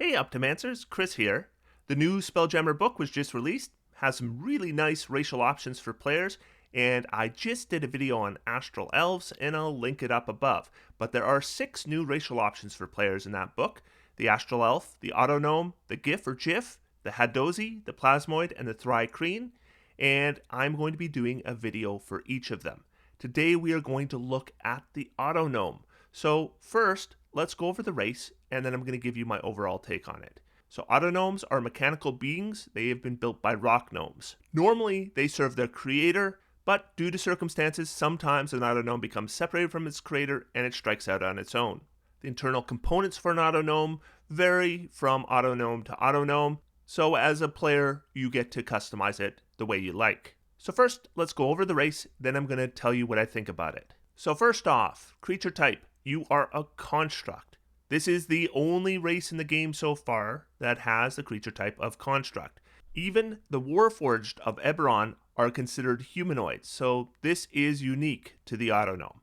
Hey Optimancers, Chris here. The new Spelljammer book was just released, has some really nice racial options for players, and I just did a video on Astral Elves and I'll link it up above. But there are 6 new racial options for players in that book: the Astral Elf, the Autognome, the Gif or Jif, the Hadozi, the Plasmoid, and the Thri-Kreen, and I'm going to be doing a video for each of them. Today we are going to look at the Autognome. So first, let's go over the race, and then I'm going to give you my overall take on it. So autognomes are mechanical beings. They have been built by rock gnomes. Normally, they serve their creator, but due to circumstances, sometimes an autognome becomes separated from its creator and it strikes out on its own. The internal components for an autognome vary from autognome to autognome, so as a player, you get to customize it the way you like. So first, let's go over the race, then I'm going to tell you what I think about it. So first off, creature type. You are a construct. This is the only race in the game so far that has the creature type of construct. Even the Warforged of Eberron are considered humanoids, so this is unique to the autognome.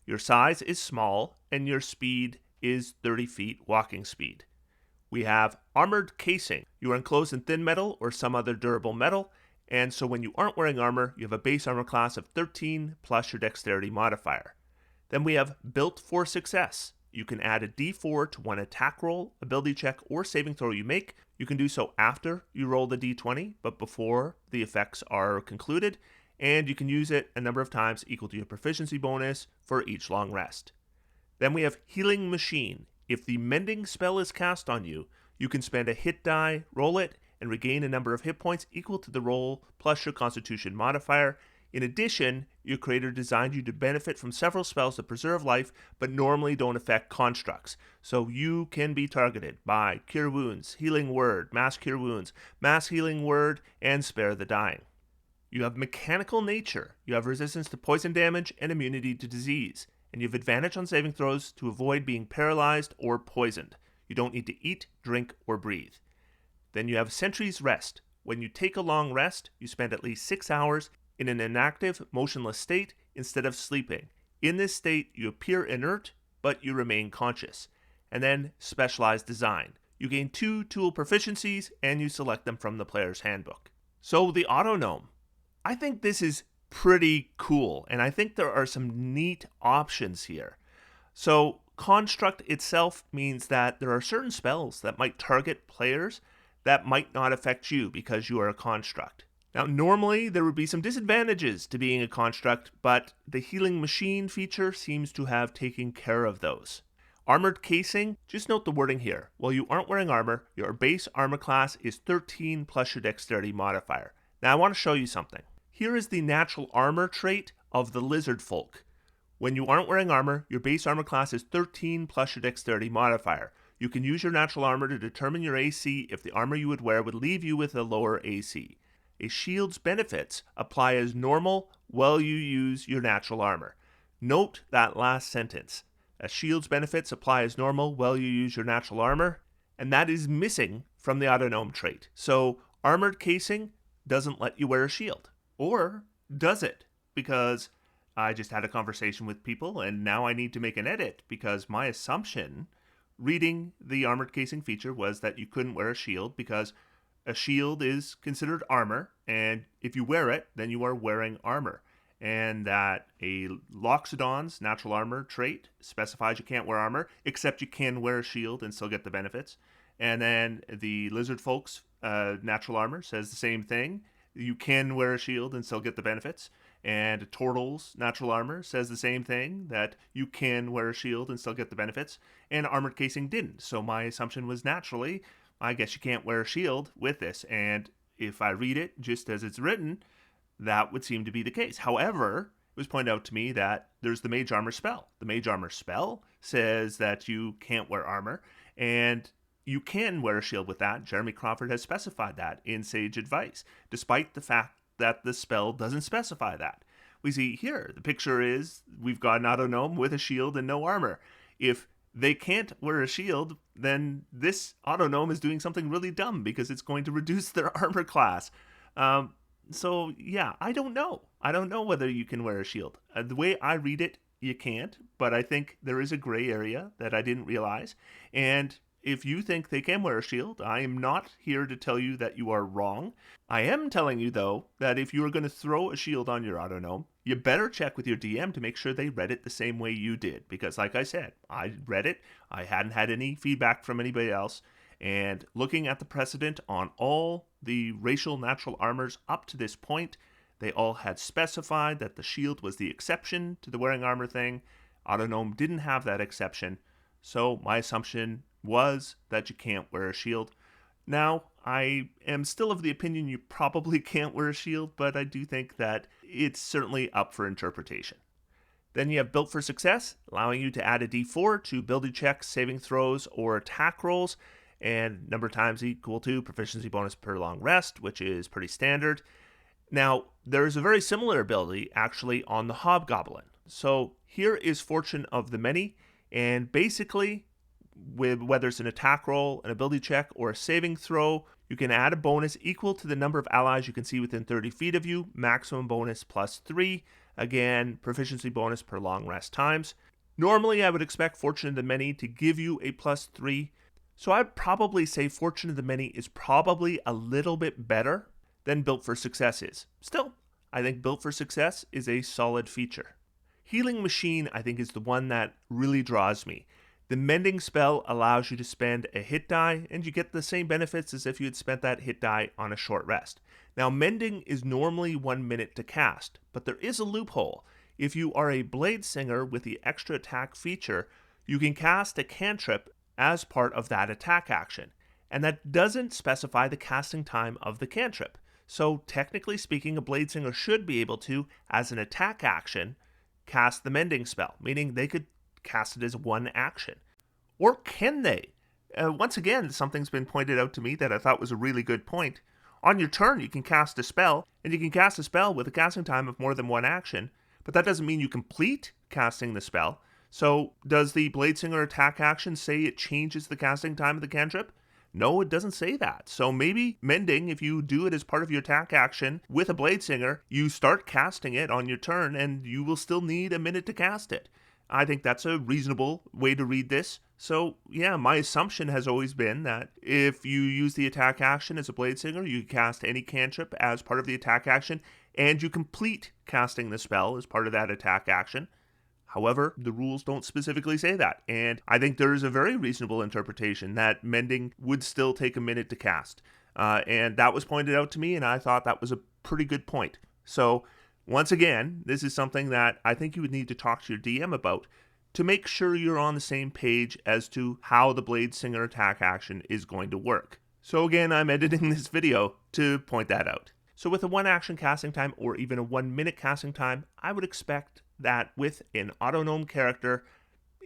Your size is small, and your speed is 30 feet walking speed. We have armored casing. You are enclosed in thin metal or some other durable metal, and so when you aren't wearing armor, you have a base armor class of 13 plus your dexterity modifier. Then we have built for success. You can add a d4 to one attack roll, ability check, or saving throw you make. You can do so after you roll the d20, but before the effects are concluded, and you can use it a number of times equal to your proficiency bonus for each long rest. Then we have Healing Machine. If the mending spell is cast on you, you can spend a hit die, roll it, and regain a number of hit points equal to the roll plus your constitution modifier. In addition, your creator designed you to benefit from several spells that preserve life but normally don't affect constructs. So you can be targeted by Cure Wounds, Healing Word, Mass Cure Wounds, Mass Healing Word, and Spare the Dying. You have Mechanical Nature. You have resistance to poison damage and immunity to disease. And you have advantage on saving throws to avoid being paralyzed or poisoned. You don't need to eat, drink, or breathe. Then you have Sentry's Rest. When you take a long rest, you spend at least 6 hours in an inactive, motionless state instead of sleeping. In this state, you appear inert, but you remain conscious. And then Specialized Design. You gain 2 tool proficiencies, and you select them from the player's handbook. So the autognome. I think this is pretty cool, and I think there are some neat options here. So construct itself means that there are certain spells that might target players that might not affect you because you are a construct. Now, normally there would be some disadvantages to being a construct, but the Healing Machine feature seems to have taken care of those. Armored Casing, just note the wording here. While you aren't wearing armor, your base armor class is 13 plus your dexterity modifier. Now, I want to show you something. Here is the natural armor trait of the lizard folk. When you aren't wearing armor, your base armor class is 13 plus your dexterity modifier. You can use your natural armor to determine your AC if the armor you would wear would leave you with a lower AC. A shield's benefits apply as normal while you use your natural armor. Note that last sentence. A shield's benefits apply as normal while you use your natural armor, and that is missing from the autognome trait. So armored casing doesn't let you wear a shield. Or does it? Because I just had a conversation with people and now I need to make an edit because my assumption reading the armored casing feature was that you couldn't wear a shield because a shield is considered armor, and if you wear it, then you are wearing armor. And that a Loxodon's natural armor trait specifies you can't wear armor, except you can wear a shield and still get the benefits. And then the Lizard Folk's natural armor says the same thing. You can wear a shield and still get the benefits. And Turtle's natural armor says the same thing, that you can wear a shield and still get the benefits. And Armored Casing didn't. So my assumption was naturally, I guess you can't wear a shield with this. And if I read it just as it's written, that would seem to be the case. However, it was pointed out to me that there's the Mage Armor spell. The Mage Armor spell says that you can't wear armor, and you can wear a shield with that. Jeremy Crawford has specified that in Sage Advice, despite the fact that the spell doesn't specify that. We see here, the picture is we've got an autognome with a shield and no armor. If they can't wear a shield, then this autognome is doing something really dumb because it's going to reduce their armor class. So yeah, I don't know. I don't know whether you can wear a shield. The way I read it, you can't, but I think there is a gray area that I didn't realize. And if you think they can wear a shield, I am not here to tell you that you are wrong. I am telling you, though, that if you are going to throw a shield on your Autognome, you better check with your DM to make sure they read it the same way you did. Because like I said, I read it, I hadn't had any feedback from anybody else, and looking at the precedent on all the racial natural armors up to this point, they all had specified that the shield was the exception to the wearing armor thing. Autognome didn't have that exception, so my assumption was that you can't wear a shield. Now, I am still of the opinion you probably can't wear a shield, but I do think that it's certainly up for interpretation. Then you have Built for Success, allowing you to add a d4 to ability checks, saving throws, or attack rolls, and number of times equal to proficiency bonus per long rest, which is pretty standard. Now, there's a very similar ability actually on the Hobgoblin. So here is Fortune of the Many, and basically, with whether it's an attack roll, an ability check, or a saving throw, you can add a bonus equal to the number of allies you can see within 30 feet of you, maximum bonus +3, again, proficiency bonus per long rest times. Normally, I would expect Fortune of the Many to give you a +3, so I'd probably say Fortune of the Many is probably a little bit better than Built for Success is. Still, I think Built for Success is a solid feature. Healing Machine, I think, is the one that really draws me. The Mending spell allows you to spend a hit die, and you get the same benefits as if you had spent that hit die on a short rest. Now, Mending is normally 1 minute to cast, but there is a loophole. If you are a Blade Singer with the extra attack feature, you can cast a cantrip as part of that attack action, and that doesn't specify the casting time of the cantrip. So, technically speaking, a Blade Singer should be able to, as an attack action, cast the Mending spell, meaning they could cast it as one action. Or can they? Once again, something's been pointed out to me that I thought was a really good point. On your turn, you can cast a spell, and you can cast a spell with a casting time of more than one action, but that doesn't mean you complete casting the spell. So, does the Blade Singer attack action say it changes the casting time of the cantrip? No, it doesn't say that. So maybe Mending, if you do it as part of your attack action with a Blade Singer, you start casting it on your turn, and you will still need a minute to cast it. I think that's a reasonable way to read this. So, yeah, my assumption has always been that if you use the attack action as a Blade Singer, you cast any cantrip as part of the attack action, and you complete casting the spell as part of that attack action. However, the rules don't specifically say that, and I think there is a very reasonable interpretation that Mending would still take a minute to cast. And that was pointed out to me, and I thought that was a pretty good point. So, once again, this is something that I think you would need to talk to your DM about to make sure you're on the same page as to how the Blade Singer attack action is going to work. So again, I'm editing this video to point that out. So with a 1 action casting time or even a 1 minute casting time, I would expect that with an Autognome character,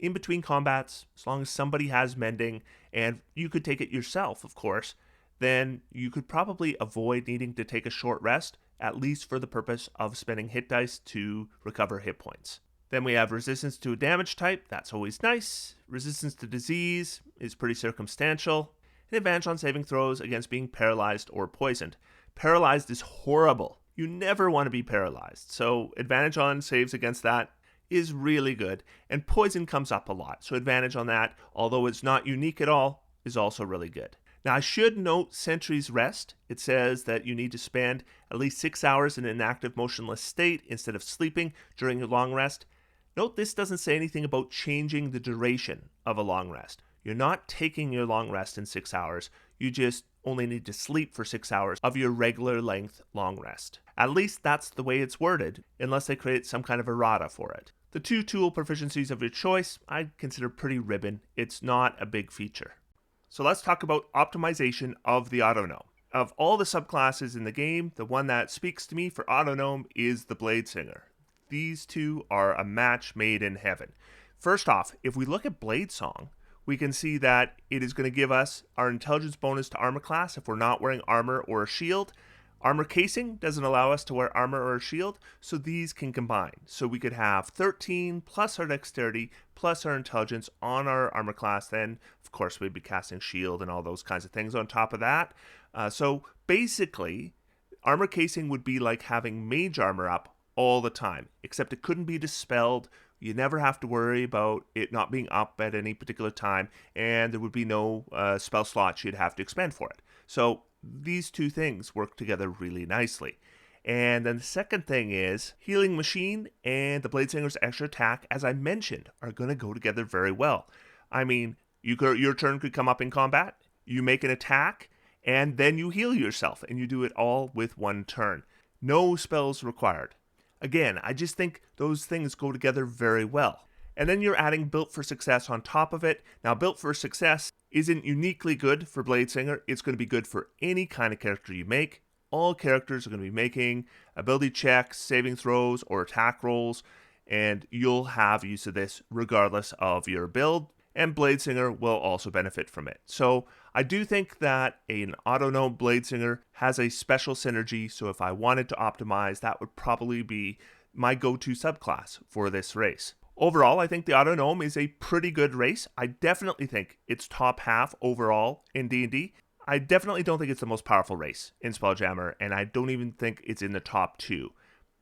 in between combats, as long as somebody has Mending, and you could take it yourself, of course, then you could probably avoid needing to take a short rest, at least for the purpose of spending hit dice to recover hit points. Then we have resistance to a damage type, that's always nice. Resistance to disease is pretty circumstantial. And advantage on saving throws against being paralyzed or poisoned. Paralyzed is horrible. You never want to be paralyzed, so advantage on saves against that is really good. And poison comes up a lot, so advantage on that, although it's not unique at all, is also really good. Now, I should note Sentry's Rest. It says that you need to spend at least 6 hours in an active motionless state instead of sleeping during your long rest. Note this doesn't say anything about changing the duration of a long rest. You're not taking your long rest in 6 hours. You just only need to sleep for 6 hours of your regular length long rest. At least that's the way it's worded, unless they create some kind of errata for it. The 2 tool proficiencies of your choice, I'd consider pretty ribbon. It's not a big feature. So let's talk about optimization of the Autognome. Of all the subclasses in the game, the one that speaks to me for Autognome is the Blade Singer. These two are a match made in heaven. First off, if we look at Blade Song, we can see that it is going to give us our intelligence bonus to armor class if we're not wearing armor or a shield. Armor casing doesn't allow us to wear armor or a shield, so these can combine. So we could have 13 plus our dexterity plus our intelligence on our armor class. Then, of course, we'd be casting shield and all those kinds of things on top of that. So basically, armor casing would be like having mage armor up all the time, except it couldn't be dispelled You never have to worry about it not being up at any particular time, and there would be no spell slots you'd have to expend for it. So these two things work together really nicely. And then the second thing is Healing Machine and the Bladesinger's extra attack, as I mentioned, are going to go together very well. I mean, your turn could come up in combat, you make an attack, and then you heal yourself, and you do it all with one turn. No spells required. Again, I just think those things go together very well. And then you're adding Built for Success on top of it. Now, Built for Success isn't uniquely good for Bladesinger. It's going to be good for any kind of character you make. All characters are going to be making ability checks, saving throws, or attack rolls, and you'll have use of this regardless of your build, and Bladesinger will also benefit from it. So I do think that an Autognome Bladesinger has a special synergy, so if I wanted to optimize, that would probably be my go-to subclass for this race. Overall, I think the Autognome is a pretty good race. I definitely think it's top half overall in D&D. I definitely don't think it's the most powerful race in Spelljammer, and I don't even think it's in the top 2.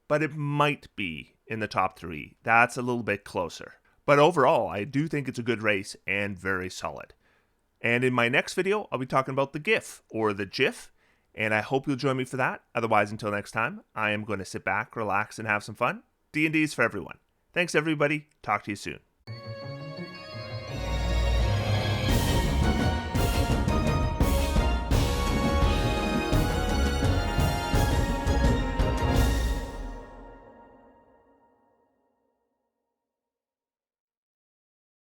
But it might be in the top 3. That's a little bit closer. But overall, I do think it's a good race and very solid. And in my next video, I'll be talking about the GIF, or the GIF, and I hope you'll join me for that. Otherwise, until next time, I am going to sit back, relax, and have some fun. D&D is for everyone. Thanks, everybody. Talk to you soon.